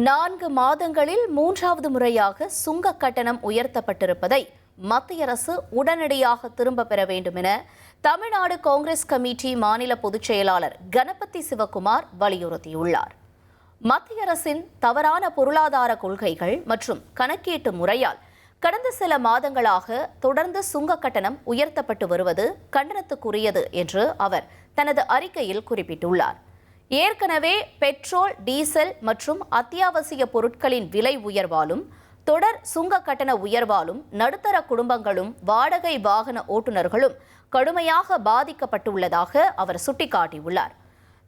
4 மாதங்களில் 3வது முறையாக சுங்க கட்டணம் உயர்த்தப்பட்டிருப்பதை மத்திய அரசு உடனடியாக திரும்ப பெற வேண்டும் என தமிழ்நாடு காங்கிரஸ் கமிட்டி மாநில பொதுச் செயலாளர் கணபதி சிவகுமார் வலியுறுத்தியுள்ளார். மத்திய அரசின் தவறான பொருளாதார கொள்கைகள் மற்றும் கணக்கீட்டு முறையால் கடந்த சில மாதங்களாக தொடர்ந்து சுங்க கட்டணம் உயர்த்தப்பட்டு வருவது கண்டனத்துக்குரியது என்று அவர் தனது அறிக்கையில் குறிப்பிட்டுள்ளார். ஏற்கனவே பெட்ரோல், டீசல் மற்றும் அத்தியாவசிய பொருட்களின் விலை உயர்வாலும் தொடர் சுங்க கட்டண உயர்வாலும் நடுத்தர குடும்பங்களும் வாடகை வாகன ஓட்டுநர்களும் கடுமையாக பாதிக்கப்பட்டுள்ளதாக அவர் சுட்டிக்காட்டியுள்ளார்.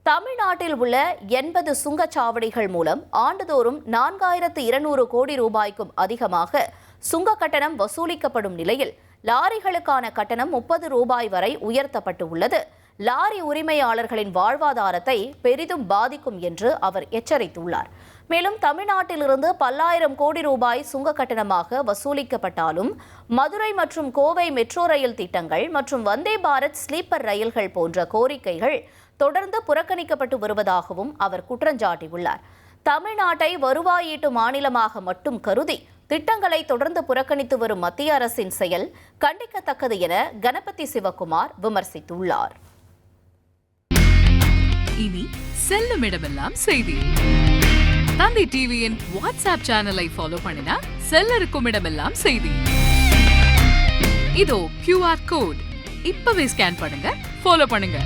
தமிழ்நாட்டில் உள்ள 80 சுங்கச்சாவடிகள் மூலம் ஆண்டுதோறும் 4200 கோடி ரூபாய்க்கும் அதிகமாக சுங்க கட்டணம் வசூலிக்கப்படும் நிலையில் லாரிகளுக்கான கட்டணம் 30 ரூபாய் வரை உயர்த்தப்பட்டு உள்ளது லாரி உரிமையாளர்களின் வாழ்வாதாரத்தை பெரிதும் பாதிக்கும் என்று அவர் எச்சரித்துள்ளார். மேலும் தமிழ்நாட்டிலிருந்து பல்லாயிரம் கோடி ரூபாய் சுங்க கட்டணமாக வசூலிக்கப்பட்டாலும் மதுரை மற்றும் கோவை மெட்ரோ ரயில் திட்டங்கள் மற்றும் வந்தே பாரத் ஸ்லீப்பர் ரயில்கள் போன்ற கோரிக்கைகள் தொடர்ந்து புறக்கணிக்கப்பட்டு வருவதாகவும் அவர் குற்றஞ்சாட்டியுள்ளார். தமிழ்நாட்டை வருவாயீட்டு மாநிலமாக மட்டும் கருதி திட்டங்களை தொடர்ந்து புறக்கணித்து வரும் மத்திய அரசின் செயல் கண்டிக்கத்தக்கது என கணபதி சிவகுமார் விமர்சித்துள்ளார். இனி செல்லும் இடமெல்லாம் செய்தி. தந்தி டிவியின் வாட்ஸ்அப் சேனலை ஃபாலோ பண்ணினா செல்ல இருக்கும் இடமெல்லாம் செய்தி. இதோ QR கோட் இப்பவே ஸ்கேன் பண்ணுங்க, ஃபாலோ பண்ணுங்க.